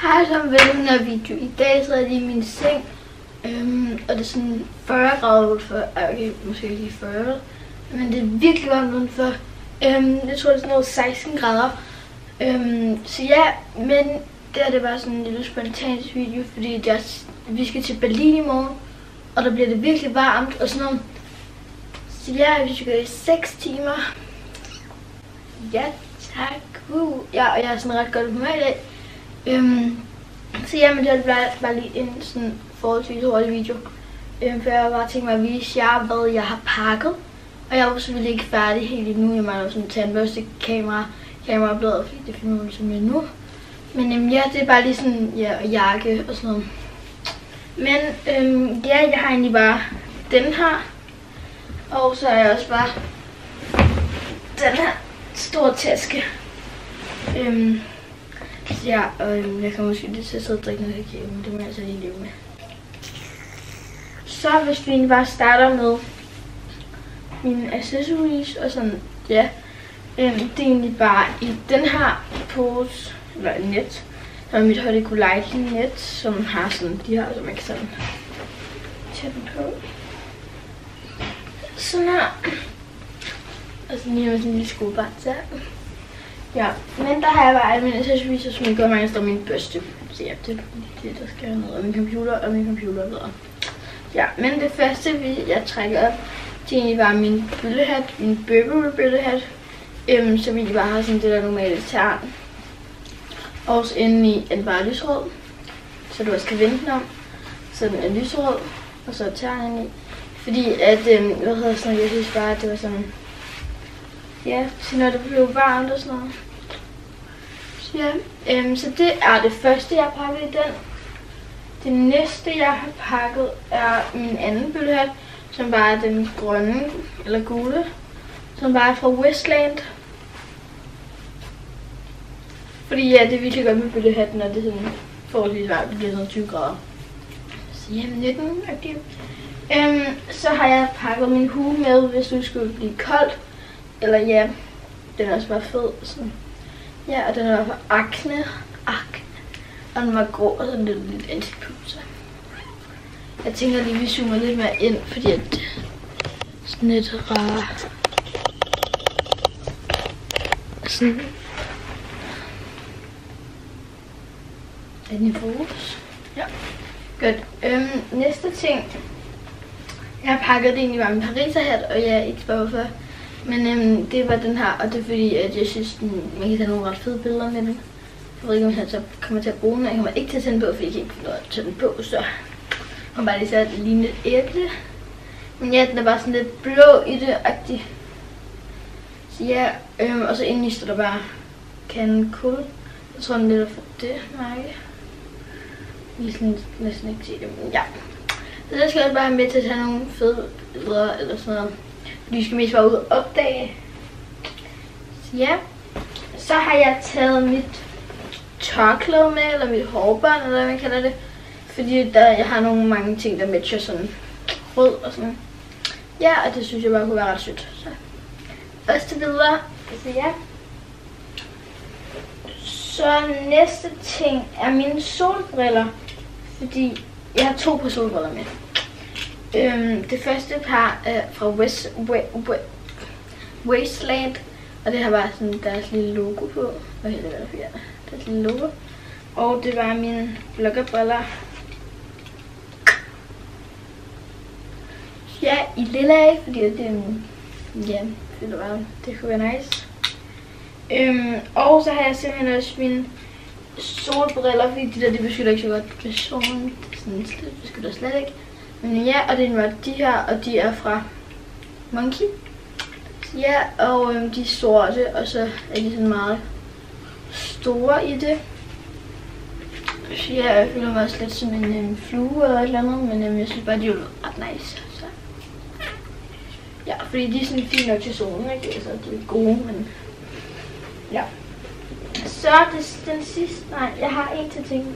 Hej så med den her video. I dag sidder jeg lige i min seng, og det er sådan 40 grader udenfor. Okay, måske lige 40, men det er virkelig varmt udenfor. Jeg tror det er sådan noget 16 grader. Så ja, men det er bare sådan en lille spontant video, fordi vi skal til Berlin i morgen, og der bliver det virkelig varmt og sådan noget. Så ja, vi skal gå i 6 timer. Ja, tak. Ja, og jeg er sådan ret godt på mig i dag. Så jamen, det er bare lige en sådan forholdsvis hurtig video. For jeg har bare tænkt mig at vise jer, hvad jeg har pakket. Og jeg er jo selvfølgelig ikke færdig helt endnu. Jeg mangler sådan en tandbørstekamerablad, fordi det finder man sådan nu. Men ja, det er bare lige sådan, ja, og jakke og sådan noget. Men ja, jeg har egentlig bare den her. Og så har jeg også bare den her store taske. Ja, og jeg kan måske lige til at sidde og drikke noget kage, men det må jeg altså lige leve med. Så hvis vi egentlig bare starter med mine accessories og sådan, ja. Det er egentlig bare i den her pose, eller net. Der er mit Holly Golightly net, som har sådan, de har, som man kan sådan tage den på. Sådan her. Og så lige med sådan en lille skolebarn til. Ja, men der har jeg bare alle mine accessories og smykker, og mange står min børste. Så ja, det er det, der skal noget. Og min computer videre. Ja, men det første, jeg trækker op, det er egentlig bare min bøllehat, min Burberry bøllehat. Så vi bare har sådan det der normale tern. Og så inde i en bare lysrød, så du også kan vende den om. Så den er lysrød, og så ternen i. Fordi at, jeg synes bare, at det var sådan, ja, så når det blev varmt og sådan noget. Så ja, så det er det første, jeg har pakket i den. Det næste, jeg har pakket, er min anden bøllehat, som bare er den grønne, eller gule, som bare er fra Westland. Fordi ja, det er virkelig godt med bøllehatten, og det er sådan forholdsvis varmt, det bliver sådan 20 grader. Så ja, 19-agtigt. Så har jeg pakket min hue med, hvis du skulle blive koldt. Eller ja, den er også bare fed. Sådan. Ja, og den er fra Acne. Og den var grå og sådan lidt antipuser. Jeg tænker lige, vi zoomer lidt mere ind, fordi at sådan lidt rar. Sådan. Er den i fokus? Ja. Godt. Næste ting. Jeg har pakket det egentlig bare min pariserhat, og jeg ikke spørger hvorfor. Men det var den her, og det er fordi, at jeg synes, man kan tage nogle ret fede billeder med den. Jeg ved ikke, om jeg så kommer til at bruge den, og jeg kommer ikke til at tænde på, fordi jeg kan ikke finde noget at tage den på, så jeg bare lige så at ligne et æble. Men ja, den er bare sådan lidt blå i det-agtig. Så ja, og så indeni står der bare Can Cool. Jeg tror, den lidt er for det mærke. Jeg kan næsten ikke se det, men ja. Så der skal jeg bare have med til at tage nogle fede billeder eller sådan noget. Fordi vi skal mest bare ud og opdage. Så ja. Så har jeg taget mit tørklæde med, eller mit hårbånd, eller hvad man kalder det. Fordi jeg har mange ting, der matcher sådan rød og sådan. Ja, og det synes jeg bare kunne være ret sødt. Så første billeder. Så ja. Så næste ting er mine solbriller. Fordi jeg har 2 par solbriller med. Det første par er fra Wasteland, og det har bare sådan deres lille logo på. Hvad hedder det der? Deres lille logo. Og det var mine bloggerbriller. Ja, i lilla, fordi det ja, det kunne være nice. Og så har jeg simpelthen også mine solbriller, fordi de der, de beskytter ikke så godt ved solen. Det beskytter slet ikke. Men ja, og det var de her, og de er fra Monkey. Ja, og de er sorte, og så er de sådan meget store i det. Så ja, jeg føler mig også lidt som en flue eller et eller andet, men jeg synes bare, de er ret nice. Så. Ja, fordi de er sådan fint nok til solen, ikke? Altså, de er gode, men ja. Så den sidste, nej, jeg har en til ting.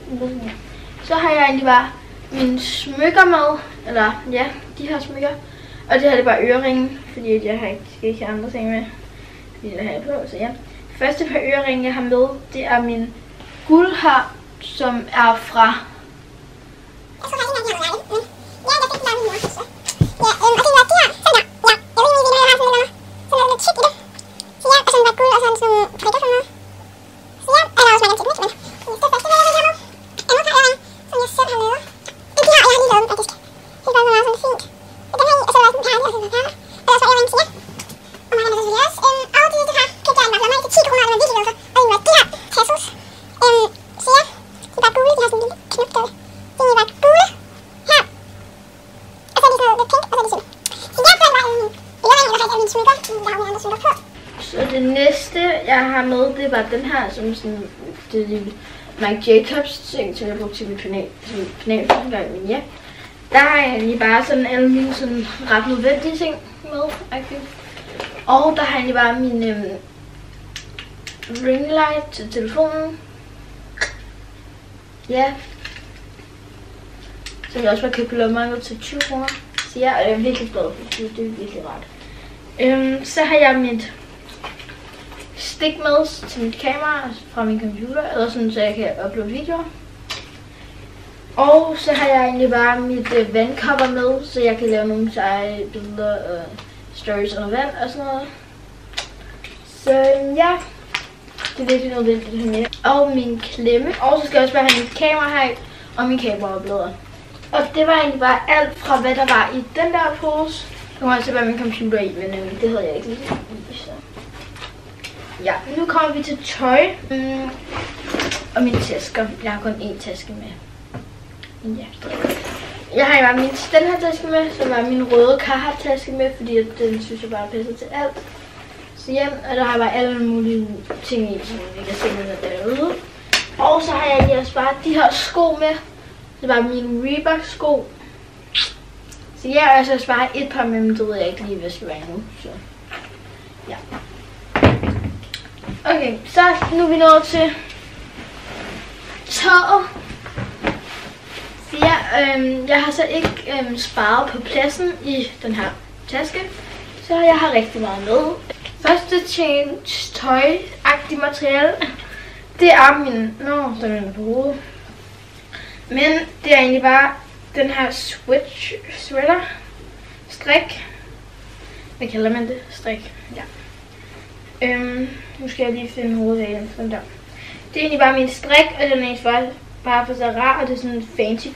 Så har jeg egentlig bare mine smykker med, eller ja, de her smykker. Og det her det bare øreringe, fordi jeg skal ikke have andre ting med. Fordi det har jeg på, så ja. Første par øreringe jeg har med, det er min guld her som er fra... Så det næste, jeg har med, det var den her, som sådan det lille Marc Jacobs ting, som jeg brugte til mit penal første gang. Men ja, der har jeg egentlig bare sådan alle mine sådan ret nødvendige ting med. Okay. Og der har jeg egentlig bare min ring light til telefonen. Ja. Som jeg også var købt på lommemarkedet til 20 kroner. Så jeg er virkelig glad for det, det er virkelig rart. Så har jeg mit stik med til mit kamera fra min computer, eller sådan, så jeg kan uploade videoer. Og så har jeg egentlig bare mit vandkopper med, så jeg kan lave nogle seje billeder og stories under vand og sådan noget. Så ja, det er virkelig nødvendigt at have med. Og min klemme. Og så skal jeg også bare have mit kamera her og min kameraoplader. Og det var egentlig bare alt fra hvad der var i den der pose. Nu har jeg så bare min computer i, men det havde jeg ikke lige. Så. Ja, nu kommer vi til tøj. Og mine tasker. Jeg har kun én taske med. Ja. Jeg har bare den her taske med, som var min røde Carhartt-taske med, fordi den synes jeg bare passer til alt. Så ja, og der har jeg bare alle mulige ting i, som jeg kan se, når der er derude. Og så har jeg lige også bare de her sko med. Det var mine Reebok-sko. Så ja, og så bare et par med dem, det ved jeg ikke lige, hvad skal være nu. Så ja. Okay, så nu er vi nået til tøjet. Så ja, jeg har så ikke sparet på pladsen i den her taske, så jeg har rigtig meget med. Første change tøj-agtig materiale, det er min... den er på hovedet. Men det er egentlig bare den her sweater, strik. Hvad kalder man det? Strik, ja. Nu skal jeg lige finde hovedet af den der. Det er egentlig bare min strik, og den er egentlig bare for så rar, og det er sådan en fancy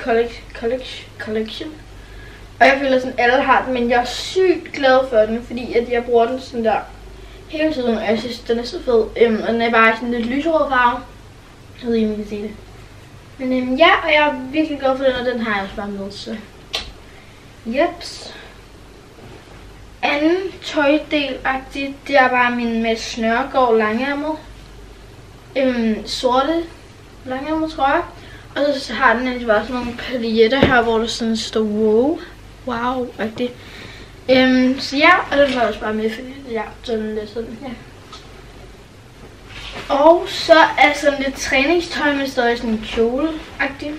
collection. Og jeg føler sådan, alle har den, men jeg er sygt glad for den, fordi at jeg bruger den sådan der hele tiden, og jeg synes, den er så fed. Og den er bare sådan lidt lyserød farve. Jeg ved ikke, om I kan se det. Men ja, og jeg er virkelig glad for den, og den har jeg også bare med, så... Jeps. Anden tøjdel-agtigt, det er bare min med snørgård langærmet. Sorte langærmet, tror jeg. Og så har den egentlig bare sådan nogle paljetter her, hvor der sådan står wow-agtigt. Så ja, og den var også bare med, fordi ja, sådan lidt sådan, ja. Og så er sådan lidt træningstøj, men stadig sådan kjole-agtigt,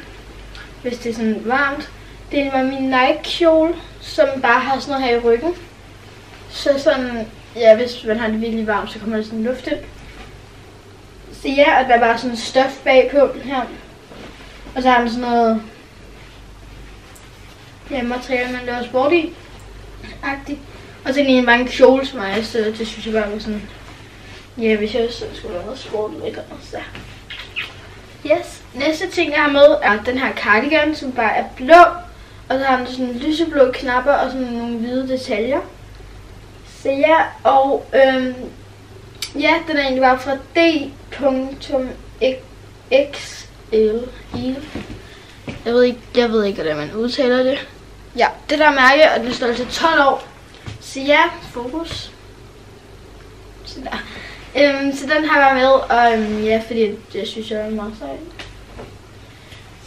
hvis det er sådan varmt. Det var min Nike-kjole, som bare har sådan noget her i ryggen. Så sådan, ja, hvis man har det virkelig varmt, så kommer der sådan luft ind. Så ja, og der er bare sådan stof bagpå her. Og så har den sådan noget, ja, materiale, man laver sport i, agtigt. Og så er det bare en kjole til mig, så det synes jeg bare var sådan, ja, hvis jeg også skulle lave noget sport lækker. Så. Yes, næste ting jeg har med er den her cardigan, som bare er blå. Og så har den sådan lyseblå knapper og sådan nogle hvide detaljer. Så ja, og ja, den er egentlig bare fra D.XL. Jeg ved ikke, hvordan man udtaler det. Ja, det der mærke, og det står til 12 år. Så ja, fokus. Så der. Så den har jeg med, og ja, fordi det synes jeg er meget sejt.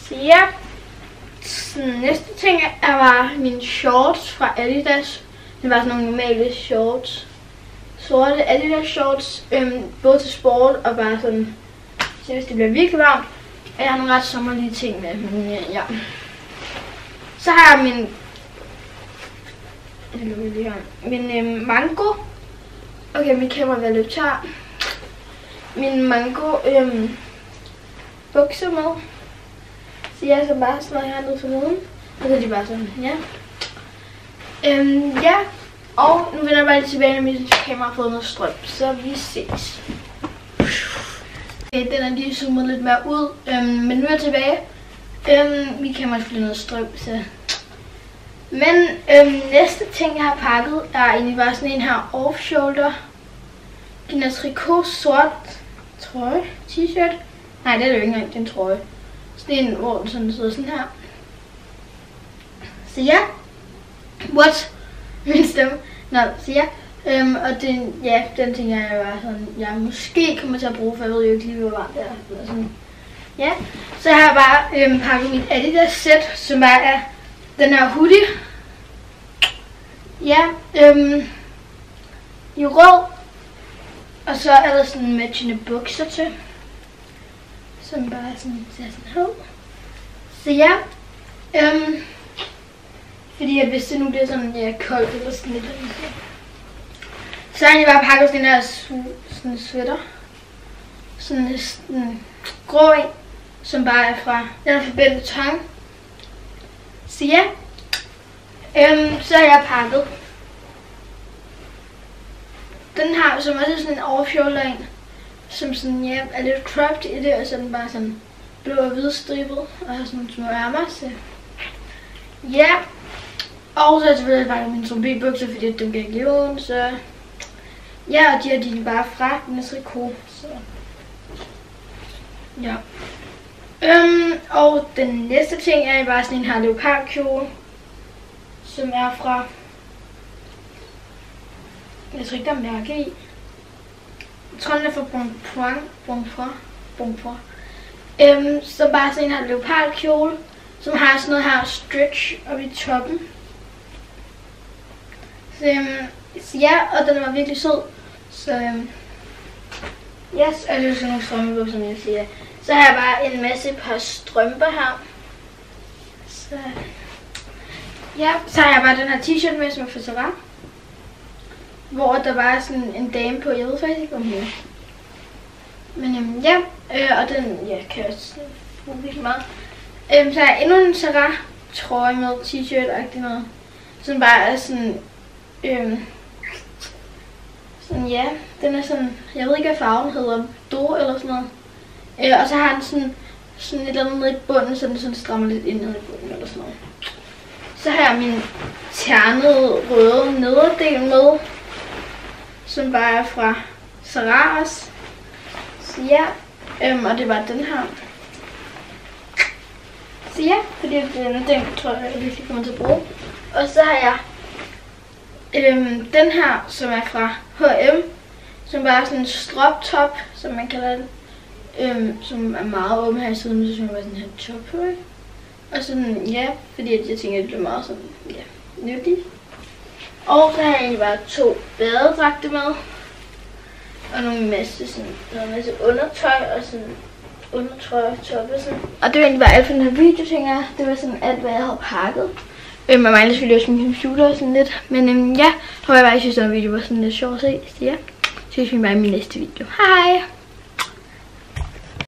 Så ja, næste ting er bare mine shorts fra Adidas. Det var sådan nogle normale shorts. Sorte Adidas shorts, både til sport og bare sådan, så hvis det bliver virkelig varmt. Og jeg har nogle ret sommerlige ting med, men ja. Så har jeg min mango. Okay, min kamera er lidt tør. Min mango bukser med. Så ja, så bare sådan noget hernede for neden. Og så er de bare sådan, ja. Ja, og nu vender jeg bare lige tilbage, når mit kamera har fået noget strøm. Så vi ses. Okay, den er lige zoomet lidt mere ud, men nu er jeg tilbage. Mit kamera har fået noget strøm, så... Men næste ting, jeg har pakket, er egentlig bare sådan en her off-shoulder. Den er trikot, sort trøje, t-shirt. Nej, det er det jo ikke engang, det er en trøje. Sådan en, hvor den sådan sidder sådan her. Så ja. What? Min stemme. Nå, så ja. Og den, ja, den ting jeg jo sådan, jeg måske kommer til at bruge, for jeg ved jo ikke lige, hvor varmt det er. Eller sådan. Ja. Så jeg har bare pakket mit Adidas sæt, som bare er den her hoodie. Ja, i rød. Og så er der sådan matchende bukser til. Som bare sådan ser sådan her. Så ja. Fordi at hvis det nu bliver sådan, ja, koldt eller sådan lidt. Så har jeg bare pakket sådan en her sådan sweater. Sådan en grå en. Som bare er fra, den er fra Benetton. Så ja. Så har jeg pakket den her, som også er sådan en off-shoulder en, som sådan, ja, er lidt cropped i det, og så er den bare sådan blå og hvid stribet, og har sådan nogle små ærmer, så ja. Og så har jeg selvfølgelig bare mine trompetbukser, fordi dem kan ikke leve uden, så ja, og de har de bare fra den trikot, så ja. Og den næste ting er bare sådan en her leopardkjole, som er fra, jeg tror ikke der er mærke i. Jeg tror den er fra Bonpoint. Så bare sådan en her leopardkjole, som har sådan noget her stretch oppe i toppen. Så ja, og den var virkelig sød. Så yes, og det er sådan nogle strømpebukser, som jeg siger. Så har jeg bare en masse par strømper her. Så ja, så har jeg bare den her t-shirt med, som er fra Zara. Hvor der var sådan en dame på, jeg ved faktisk ikke om hun er. Men ja, og den, ja, kan jeg også bruge virkelig meget. Så har jeg endnu en Zara trøje med t-shirt-agtig noget. Som bare er sådan, sådan ja, den er sådan, jeg ved ikke hvad farven hedder, Dore eller sådan noget. Og så har den sådan et eller andet nede i bunden, så den sådan strammer lidt ind nede i bunden eller sådan noget. Så har jeg min ternede røde nederdel med, som bare er fra Zara. Så ja, og det var den her. Så ja, fordi den tror jeg virkelig kommer til at bruge. Og så har jeg den her, som er fra H&M, som bare er sådan en strop top, som man kalder det. Som er meget åben her i siden, så synes jeg bare sådan her top på. Og sådan, ja, fordi jeg tænker, at det bliver meget sådan, ja, nyttigt. Og så har jeg egentlig bare 2 badedragter med. Og nogle masse undertøj og sådan undertøj og top og sådan. Og det var egentlig bare alt for den her video, tænker jeg. Det var sådan alt, hvad jeg havde pakket. Og mig selvfølgelig også min computer og sådan lidt. Men ja, håber jeg bare, at I synes, at den video var sådan lidt sjov at se. Så ja, så ses vi bare i min næste video. Hej!